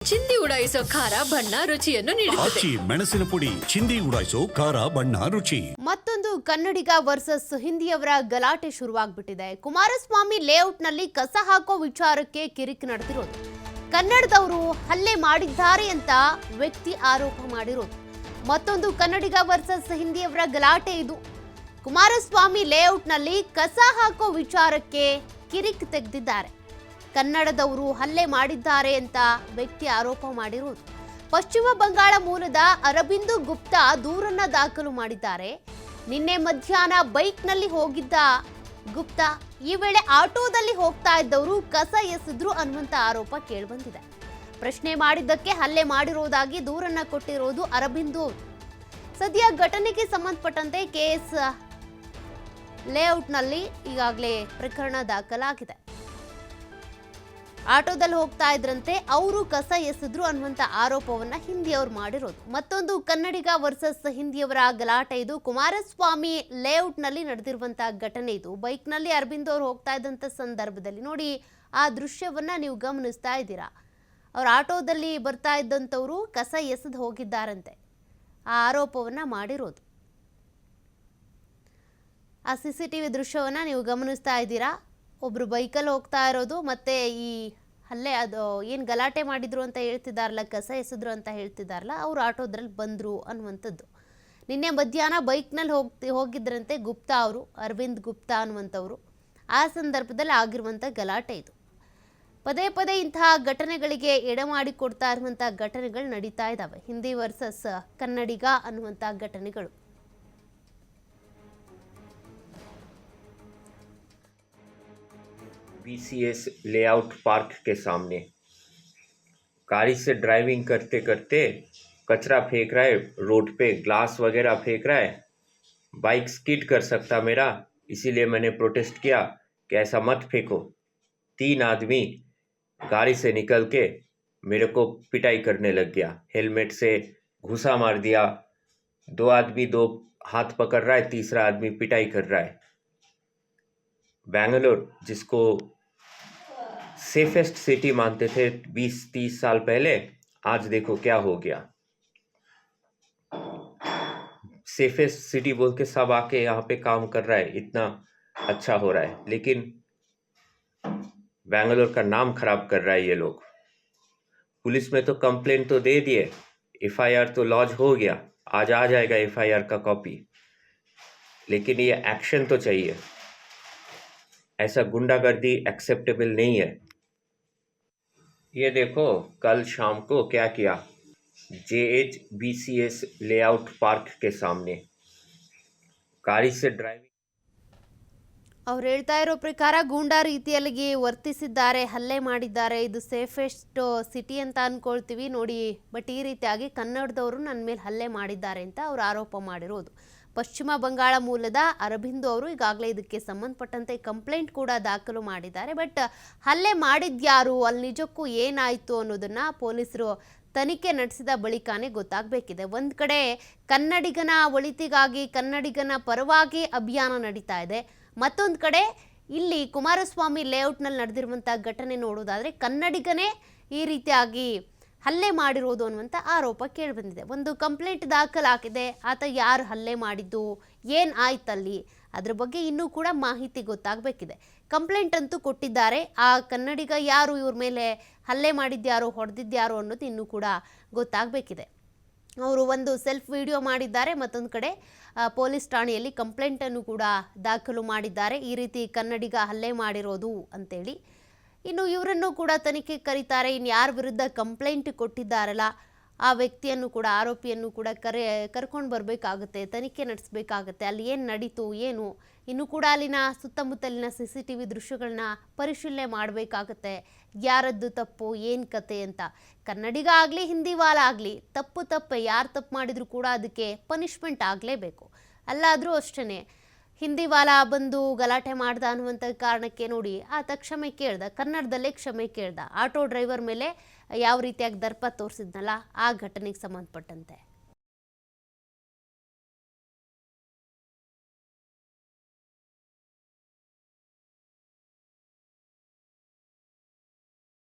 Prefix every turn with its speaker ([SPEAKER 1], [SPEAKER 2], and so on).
[SPEAKER 1] ಚಿಂದಿ ಉಡಾಯಿಸೋ ಖಾರ ಬಣ್ಣ ರುಚಿಯನ್ನು ನೀಡುತ್ತದೆ.
[SPEAKER 2] ಮೆಣಸಿನ ಪುಡಿ ಚಿಂದಿ ಉಡಾಯಿಸೋ ಖಾರ ಬಣ್ಣ ರುಚಿ.
[SPEAKER 3] ಮತ್ತೊಂದು ಕನ್ನಡಿಗ ವರ್ಸಸ್ ಹಿಂದಿಯವರ ಗಲಾಟೆ ಶುರುವಾಗ್ಬಿಟ್ಟಿದೆ. ಕುಮಾರಸ್ವಾಮಿ ಲೇಔಟ್ನಲ್ಲಿ ಕಸ ಹಾಕೋ ವಿಚಾರಕ್ಕೆ ಕಿರಿಕ್ ನಡೆದಿರೋದು. ಕನ್ನಡದವರು ಹಲ್ಲೆ ಮಾಡಿದ್ದಾರೆ ಅಂತ ವ್ಯಕ್ತಿ ಆರೋಪ ಮಾಡಿರೋದು. ಮತ್ತೊಂದು ಕನ್ನಡಿಗ ವರ್ಸಸ್ ಹಿಂದಿಯವರ ಗಲಾಟೆ ಇದು. ಕುಮಾರಸ್ವಾಮಿ ಲೇಔಟ್ನಲ್ಲಿ ಕಸ ಹಾಕೋ ವಿಚಾರಕ್ಕೆ ಕಿರಿಕ್ ತೆಗೆದಿದ್ದಾರೆ. ಕನ್ನಡದವರು ಹಲ್ಲೆ ಮಾಡಿದ್ದಾರೆ ಅಂತ ವ್ಯಕ್ತಿ ಆರೋಪ ಮಾಡಿರುವುದು. ಪಶ್ಚಿಮ ಬಂಗಾಳ ಮೂಲದ ಅರಬಿಂದು ಗುಪ್ತಾ ದೂರನ್ನ ದಾಖಲು ಮಾಡಿದ್ದಾರೆ. ನಿನ್ನೆ ಮಧ್ಯಾಹ್ನ ಬೈಕ್ನಲ್ಲಿ ಹೋಗಿದ್ದ ಗುಪ್ತಾ ಈ ವೇಳೆ ಆಟೋದಲ್ಲಿ ಹೋಗ್ತಾ ಇದ್ದವರು ಕಸ ಎಸೆದ್ರು ಅನ್ನುವಂಥ ಆರೋಪ ಕೇಳಿಬಂದಿದೆ. ಪ್ರಶ್ನೆ ಮಾಡಿದ್ದಕ್ಕೆ ಹಲ್ಲೆ ಮಾಡಿರೋದಾಗಿ ದೂರನ್ನ ಕೊಟ್ಟಿರೋದು ಅರಬಿಂದು ಅವರು. ಸದ್ಯ ಘಟನೆಗೆ ಸಂಬಂಧಪಟ್ಟಂತೆ ಕೆಎಸ್ ಲೇಔಟ್ನಲ್ಲಿ ಈಗಾಗಲೇ ಪ್ರಕರಣ ದಾಖಲಾಗಿದೆ. ಆಟೋದಲ್ಲಿ ಹೋಗ್ತಾ ಇದ್ರಂತೆ ಅವರು ಕಸ ಎಸೆದ್ರು ಅನ್ನುವಂಥ ಆರೋಪವನ್ನ ಹಿಂದಿಯವರು ಮಾಡಿರೋದು. ಮತ್ತೊಂದು ಕನ್ನಡಿಗ ವರ್ಸಸ್ ಹಿಂದಿಯವರ ಗಲಾಟೆ ಇದು. ಕುಮಾರಸ್ವಾಮಿ ಲೇಔಟ್ನಲ್ಲಿ ನಡೆದಿರುವಂತಹ ಘಟನೆ ಇದು. ಬೈಕ್ನಲ್ಲಿ ಅರವಿಂದ್ ಅವರು ಹೋಗ್ತಾ ಇದ್ದಂಥ ಸಂದರ್ಭದಲ್ಲಿ ನೋಡಿ ಆ ದೃಶ್ಯವನ್ನ ನೀವು ಗಮನಿಸ್ತಾ ಇದ್ದೀರಾ. ಅವ್ರು ಆಟೋದಲ್ಲಿ ಬರ್ತಾ ಇದ್ದಂಥವ್ರು ಕಸ ಎಸೆದು ಹೋಗಿದ್ದಾರಂತೆ, ಆ ಆರೋಪವನ್ನ ಮಾಡಿರೋದು. ಆ CCTV ದೃಶ್ಯವನ್ನ ನೀವು ಗಮನಿಸ್ತಾ ಇದ್ದೀರಾ. ಒಬ್ರು ಬೈಕಲ್ಲಿ ಹೋಗ್ತಾ ಇರೋದು, ಮತ್ತೆ ಈ ಹಲ್ಲೆ ಅದು ಏನು ಗಲಾಟೆ ಮಾಡಿದ್ರು ಅಂತ ಹೇಳ್ತಿದ್ದಾರಲ್ಲ, ಕಸ ಎಸೆದ್ರು ಅಂತ ಹೇಳ್ತಿದ್ದಾರಲ್ಲ, ಅವ್ರು ಆಟೋದ್ರಲ್ಲಿ ಬಂದರು ಅನ್ನುವಂಥದ್ದು. ನಿನ್ನೆ ಮಧ್ಯಾಹ್ನ ಬೈಕ್ನಲ್ಲಿ ಹೋಗಿದ್ರಂತೆ ಗುಪ್ತಾ ಅವರು, ಅರವಿಂದ್ ಗುಪ್ತಾ ಅನ್ನುವಂಥವ್ರು. ಆ ಸಂದರ್ಭದಲ್ಲಿ ಆಗಿರುವಂಥ ಗಲಾಟೆ ಇದು. ಪದೇ ಪದೇ ಇಂತಹ ಘಟನೆಗಳಿಗೆ ಎಡೆಮಾಡಿಕೊಡ್ತಾ ಇರುವಂಥ ಘಟನೆಗಳು ನಡೀತಾ ಇದ್ದಾವೆ. ಹಿಂದಿ ವರ್ಸಸ್ ಕನ್ನಡಿಗ ಅನ್ನುವಂಥ ಘಟನೆಗಳು.
[SPEAKER 4] BCS लेआउट पार्क के सामने गाड़ी से ड्राइविंग करते करते कचरा फेंक रहा है, रोड पे ग्लास वगैरह फेंक रहा है। बाइक स्किड कर सकता मेरा, इसीलिए मैंने प्रोटेस्ट किया कि ऐसा मत फेंको। 3 आदमी गाड़ी से निकल के मेरे को पिटाई करने लग गया, हेलमेट से घुसा मार दिया। 2 आदमी 2 हाथ पकड़ रहा है, तीसरा आदमी पिटाई कर रहा है। बेंगलोर जिसको सेफेस्ट सिटी मानते थे 20-30 साल पहले, आज देखो क्या हो गया। सेफेस्ट सिटी बोल के सब आके यहाँ पे काम कर रहा है, इतना अच्छा हो रहा है, लेकिन बेंगलोर का नाम खराब कर रहा है ये लोग। पुलिस में तो कंप्लेंट तो दे दिए, FIR तो लॉन्च हो गया, आज आ जाएगा FIR का कॉपी, लेकिन ये एक्शन तो चाहिए। ऐसा गुंडागर्दी एक्सेप्टेबल नहीं है। ये देखो कल शाम को क्या किया, JH BCS लेआउट पार्क के सामने गाड़ी से ड्राइविंग।
[SPEAKER 3] ಅವ್ರು ಹೇಳ್ತಾ ಇರೋ ಪ್ರಕಾರ ಗೂಂಡಾ ರೀತಿಯಲ್ಲಿ ವರ್ತಿಸಿದ್ದಾರೆ, ಹಲ್ಲೆ ಮಾಡಿದ್ದಾರೆ. ಇದು ಸೇಫೆಸ್ಟ್ ಸಿಟಿ ಅಂತ ಅನ್ಕೊಳ್ತೀವಿ ನೋಡಿ, ಬಟ್ ಈ ರೀತಿಯಾಗಿ ಕನ್ನಡದವರು ನನ್ನ ಮೇಲೆ ಹಲ್ಲೆ ಮಾಡಿದ್ದಾರೆ ಅಂತ ಅವರು ಆರೋಪ ಮಾಡಿರೋದು. ಪಶ್ಚಿಮ ಬಂಗಾಳ ಮೂಲದ ಅರಬಿಂದು ಅವರು ಈಗಾಗಲೇ ಇದಕ್ಕೆ ಸಂಬಂಧಪಟ್ಟಂತೆ ಕಂಪ್ಲೇಂಟ್ ಕೂಡ ದಾಖಲು ಮಾಡಿದ್ದಾರೆ. ಬಟ್ ಹಲ್ಲೆ ಮಾಡಿದ್ಯಾರು, ಅಲ್ಲಿ ನಿಜಕ್ಕೂ ಏನಾಯಿತು ಅನ್ನೋದನ್ನ ಪೊಲೀಸರು ತನಿಖೆ ನಡೆಸಿದ ಬಳಿಕನೇ ಗೊತ್ತಾಗಬೇಕಿದೆ. ಒಂದು ಕಡೆ ಕನ್ನಡಿಗನ ಒಳಿತಿಗಾಗಿ, ಕನ್ನಡಿಗನ ಪರವಾಗಿ ಅಭಿಯಾನ ನಡೀತಾ ಇದೆ. ಮತ್ತೊಂದು ಕಡೆ ಇಲ್ಲಿ ಕುಮಾರಸ್ವಾಮಿ ಲೇಔಟ್ನಲ್ಲಿ ನಡೆದಿರುವಂಥ ಘಟನೆ ನೋಡೋದಾದರೆ ಕನ್ನಡಿಗನೇ ಈ ರೀತಿಯಾಗಿ ಹಲ್ಲೆ ಮಾಡಿರೋದು ಅನ್ನುವಂಥ ಆರೋಪ ಕೇಳಿಬಂದಿದೆ. ಒಂದು ಕಂಪ್ಲೇಂಟ್ ದಾಖಲಾಗಿದೆ. ಆತ ಯಾರು ಹಲ್ಲೆ ಮಾಡಿದ್ದು, ಏನು ಆಯ್ತಲ್ಲಿ, ಅದ್ರ ಬಗ್ಗೆ ಇನ್ನೂ ಕೂಡ ಮಾಹಿತಿ ಗೊತ್ತಾಗಬೇಕಿದೆ. ಕಂಪ್ಲೇಂಟ್ ಅಂತೂ ಕೊಟ್ಟಿದ್ದಾರೆ. ಆ ಕನ್ನಡಿಗ ಯಾರು, ಇವ್ರ ಮೇಲೆ ಹಲ್ಲೆ ಮಾಡಿದ್ಯಾರು, ಹೊಡೆದಿದ್ಯಾರು ಅನ್ನೋದು ಇನ್ನೂ ಕೂಡ ಗೊತ್ತಾಗಬೇಕಿದೆ. ಅವರು ಒಂದು ಸೆಲ್ಫ್ ವಿಡಿಯೋ ಮಾಡಿದ್ದಾರೆ, ಮತ್ತೊಂದು ಕಡೆ ಪೊಲೀಸ್ ಠಾಣೆಯಲ್ಲಿ ಕಂಪ್ಲೇಂಟನ್ನು ಕೂಡ ದಾಖಲು ಮಾಡಿದ್ದಾರೆ, ಈ ರೀತಿ ಕನ್ನಡಿಗ ಹಲ್ಲೆ ಮಾಡಿರೋದು ಅಂತೇಳಿ. ಇನ್ನು ಇವರನ್ನು ಕೂಡ ತನಿಖೆ ಕರೀತಾರೆ. ಇನ್ನು ಯಾರ ವಿರುದ್ಧ ಕಂಪ್ಲೇಂಟ್ ಕೊಟ್ಟಿದ್ದಾರಲ್ಲ ಆ ವ್ಯಕ್ತಿಯನ್ನು ಕೂಡ, ಆರೋಪಿಯನ್ನು ಕೂಡ ಕರ್ಕೊಂಡು ಬರಬೇಕಾಗುತ್ತೆ, ತನಿಖೆ ನಡೆಸಬೇಕಾಗತ್ತೆ. ಅಲ್ಲಿ ಏನು ನಡೀತು ಏನು, ಇನ್ನು ಕೂಡ ಅಲ್ಲಿನ ಸುತ್ತಮುತ್ತಲಿನ CCTV ದೃಶ್ಯಗಳನ್ನ ಪರಿಶೀಲನೆ ಮಾಡಬೇಕಾಗತ್ತೆ. ಯಾರದ್ದು ತಪ್ಪು, ಏನು ಕತೆ ಅಂತ. ಕನ್ನಡಿಗ ಆಗಲಿ ಹಿಂದಿವಾಲ ಆಗಲಿ ತಪ್ಪೆ, ಯಾರು ತಪ್ಪು ಮಾಡಿದ್ರು ಕೂಡ ಅದಕ್ಕೆ ಪನಿಷ್ಮೆಂಟ್ ಆಗಲೇಬೇಕು. ಅಲ್ಲಾದರೂ ಅಷ್ಟೇ, ಹಿಂದಿವಾಲ ಬಂದು ಗಲಾಟೆ ಮಾಡ್ದ ಅನ್ನುವಂಥ ಕಾರಣಕ್ಕೆ ನೋಡಿ ಆತ ಕ್ಷಮೆ ಕೇಳ್ದ, ಕನ್ನಡದಲ್ಲೇ ಕ್ಷಮೆ ಕೇಳ್ದ. ಆಟೋ ಡ್ರೈವರ್ ಮೇಲೆ ಯಾವ ರೀತಿಯಾಗಿ ದರ್ಪ ತೋರಿಸಿದ್ನಲ್ಲ ಆ ಘಟನೆಗೆ ಸಂಬಂಧಪಟ್ಟಂತೆ.